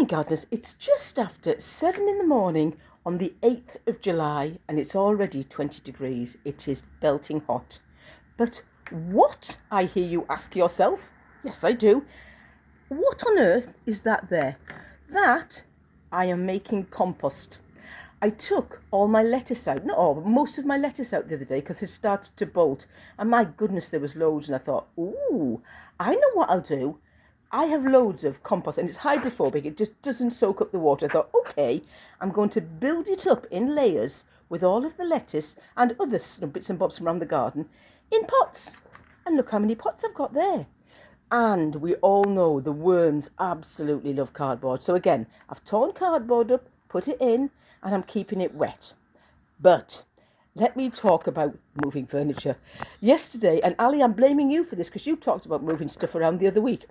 Morning, gardeners. It's just after 7 in the morning on the 8th of July and it's already 20 degrees. It is belting hot. But what, I hear you ask yourself? Yes, I do. What on earth is that there? That I am making compost. I took all my lettuce out, not all, but most of my lettuce out the other day because it started to bolt. And my goodness, there was loads. And I thought, ooh, I know what I'll do. I have loads of compost and it's hydrophobic. It just doesn't soak up the water. I thought, okay, I'm going to build it up in layers with all of the lettuce and other bits and bobs from around the garden in pots. And look how many pots I've got there. And we all know the worms absolutely love cardboard. So again, I've torn cardboard up, put it in, and I'm keeping it wet. But let me talk about moving furniture. Yesterday, and Ali, I'm blaming you for this because you talked about moving stuff around the other week.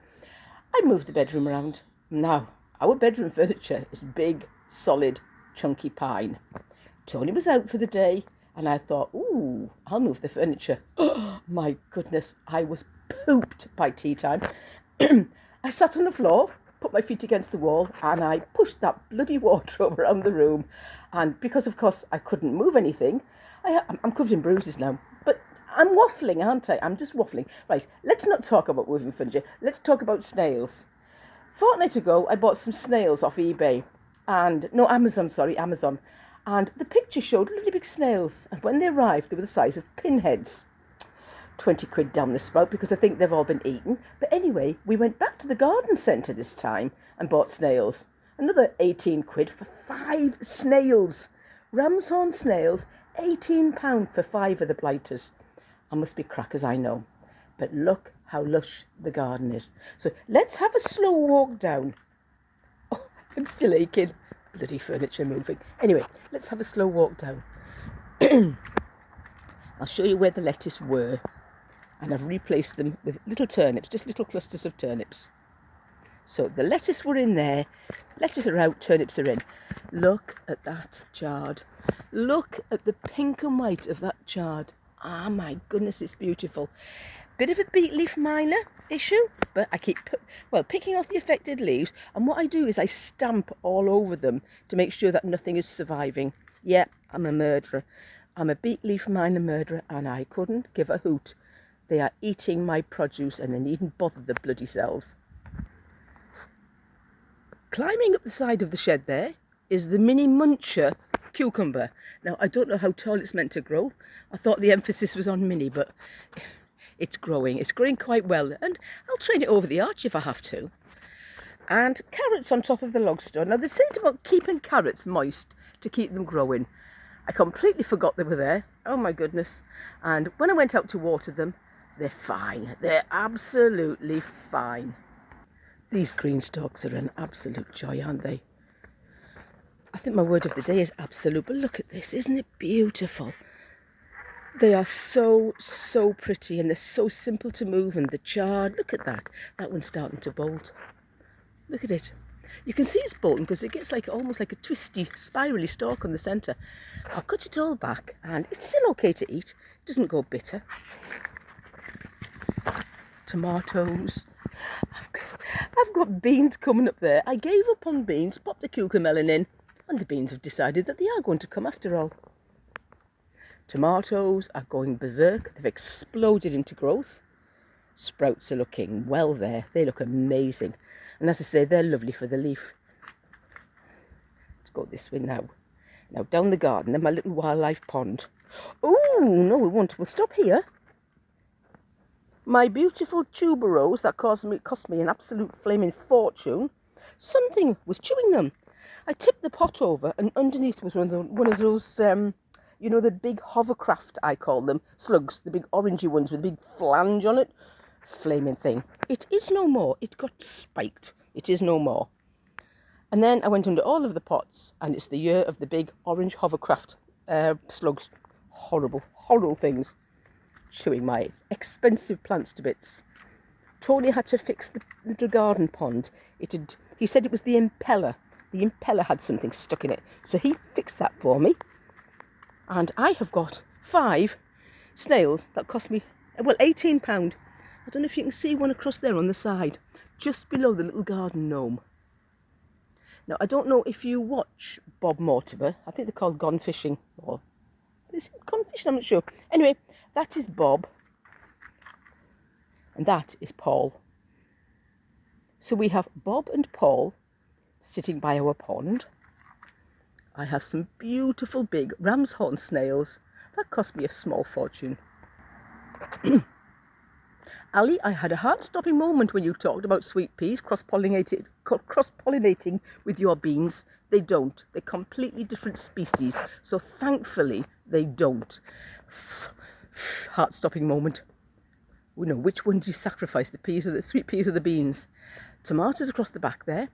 I moved the bedroom around. Now, our bedroom furniture is big, solid, chunky pine. Tony was out for the day, and I thought, ooh, I'll move the furniture. Oh, my goodness, I was pooped by tea time. I sat on the floor, put my feet against the wall, and I pushed that bloody wardrobe around the room. And because, of course, I couldn't move anything, I'm covered in bruises now. But I'm waffling, aren't I? I'm just waffling. Right, let's not talk about moving furniture. Let's talk about snails. A fortnight ago, I bought some snails off eBay. Amazon. And the picture showed lovely big snails. And when they arrived, they were the size of pinheads. 20 quid down the spout because I think they've all been eaten. But anyway, we went back to the garden centre this time and bought snails. Another 18 quid for 5 snails. Ramshorn snails, £18 for 5 of the blighters. I must be crackers, I know. But look how lush the garden is. So let's have a slow walk down. Oh, I'm still aching. Bloody furniture moving. Anyway, let's have a slow walk down. I'll show you where the lettuce were. And I've replaced them with little turnips, just little clusters of turnips. So the lettuce were in there. Lettuce are out, turnips are in. Look at that chard. Look at the pink and white of that chard. Ah, my goodness, it's beautiful. Bit of a beet leaf miner issue, but I keep picking off the affected leaves. And what I do is I stamp all over them to make sure that nothing is surviving. Yeah, I'm a murderer. I'm a beet leaf miner murderer, and I couldn't give a hoot. They are eating my produce and they needn't bother the bloody selves. Climbing up the side of the shed there is the mini muncher cucumber. Now, I don't know how tall it's meant to grow. I thought the emphasis was on mini, but it's growing. It's growing quite well. And I'll train it over the arch if I have to. And carrots on top of the log store. Now, they said about keeping carrots moist to keep them growing. I completely forgot they were there. Oh, my goodness. And when I went out to water them, they're fine. They're absolutely fine. These green stalks are an absolute joy, aren't they? I think my word of the day is absolute. But look at this. Isn't it beautiful? They are so, so pretty and they're so simple to move. And the chard, look at that. That one's starting to bolt. Look at it. You can see it's bolting because it gets almost like a twisty, spirally stalk on the centre. I'll cut it all back and it's still okay to eat. It doesn't go bitter. Tomatoes. I've got beans coming up there. I gave up on beans, popped the cucamelon in, and the beans have decided that they are going to come after all. Tomatoes are going berserk. They've exploded into growth. Sprouts are looking well there. They look amazing. And as I say, they're lovely for the leaf. Let's go this way now. Now down the garden, then my little wildlife pond. Oh, no, we won't. We'll stop here. My beautiful tuberose that cost me an absolute flaming fortune. Something was chewing them. I tipped the pot over and underneath was one of those, the big hovercraft, I call them, slugs, the big orangey ones with a big flange on it. Flaming thing. It is no more. It got spiked. It is no more. And then I went under all of the pots and it's the year of the big orange hovercraft slugs. Horrible, horrible things. Chewing my expensive plants to bits. Tony had to fix the little garden pond. He said it was the impeller. The impeller had something stuck in it. So he fixed that for me. And I have got 5 snails that cost me, £18. I don't know if you can see one across there on the side, just below the little garden gnome. Now, I don't know if you watch Bob Mortimer. I think they're called Gone Fishing. Or is it Gone Fishing? I'm not sure. Anyway, that is Bob. And that is Paul. So we have Bob and Paul sitting by our pond. I have some beautiful big ram's horn snails. That cost me a small fortune. Ali, I had a heart-stopping moment when you talked about sweet peas cross-pollinating with your beans. They don't. They're completely different species. So thankfully, they don't. Heart-stopping moment. We know which one do you sacrifice, the peas or the sweet peas or the beans? Tomatoes across the back there.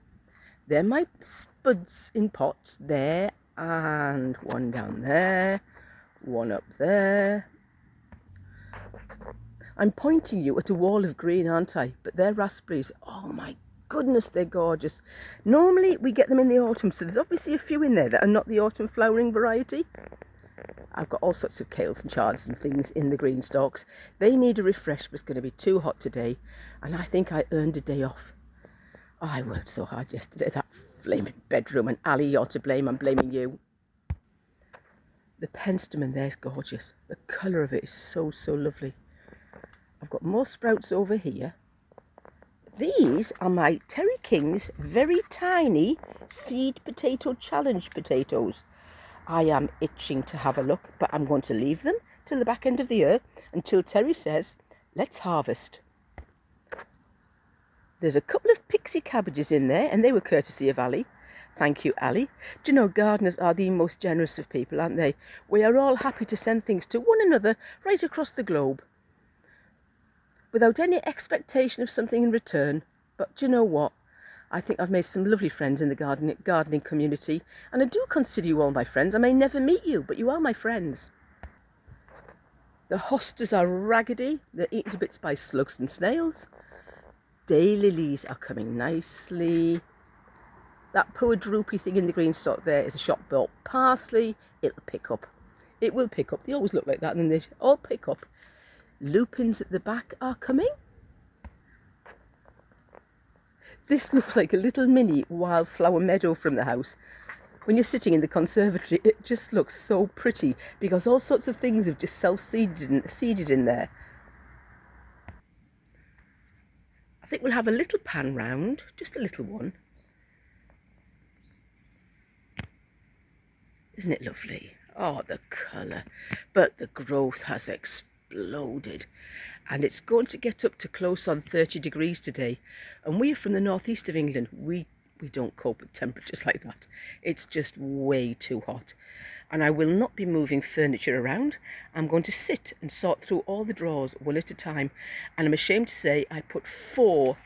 They're my spuds in pots there, and one down there, one up there. I'm pointing you at a wall of green, aren't I? But they're raspberries. Oh my goodness, they're gorgeous. Normally we get them in the autumn, so there's obviously a few in there that are not the autumn flowering variety. I've got all sorts of kales and chards and things in the green stalks. They need a refresh, but it's going to be too hot today, and I think I earned a day off. Oh, I worked so hard yesterday, that flaming bedroom, and Ali, you're to blame, I'm blaming you. The penstemon there's gorgeous. The colour of it is so, so lovely. I've got more sprouts over here. These are my Terry King's very tiny seed potato challenge potatoes. I am itching to have a look, but I'm going to leave them till the back end of the year until Terry says, let's harvest. There's a couple of pixie cabbages in there, and they were courtesy of Ali. Thank you, Ali. Do you know, gardeners are the most generous of people, aren't they? We are all happy to send things to one another right across the globe, without any expectation of something in return. But do you know what? I think I've made some lovely friends in the gardening community, and I do consider you all my friends. I may never meet you, but you are my friends. The hostas are raggedy. They're eaten to bits by slugs and snails. Daylilies are coming nicely. That poor droopy thing in the green stalk there is a shop bought parsley. It'll pick up. It will pick up. They always look like that, and then they all pick up. Lupins at the back are coming. This looks like a little mini wildflower meadow from the house. When you're sitting in the conservatory, it just looks so pretty because all sorts of things have just seeded in there. I think we'll have a little pan round, just a little one. Isn't it lovely? Oh, the colour. But the growth has exploded. And it's going to get up to close on 30 degrees today. And we're from the northeast of England. We don't cope with temperatures like that. It's just way too hot. And I will not be moving furniture around. I'm going to sit and sort through all the drawers one at a time. And I'm ashamed to say I put four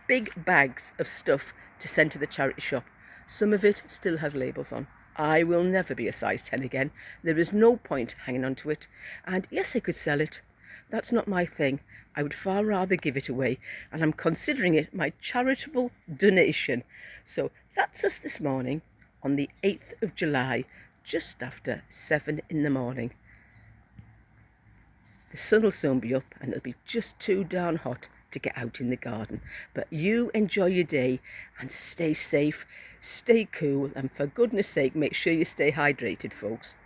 big bags of stuff to send to the charity shop. Some of it still has labels on. I will never be a size 10 again. There is no point hanging on to it. And yes, I could sell it. That's not my thing. I would far rather give it away, and I'm considering it my charitable donation. So that's us this morning on the 8th of July, just after 7 in the morning. The sun will soon be up, and it'll be just too darn hot to get out in the garden. But you enjoy your day and stay safe, stay cool, and for goodness sake, make sure you stay hydrated, folks.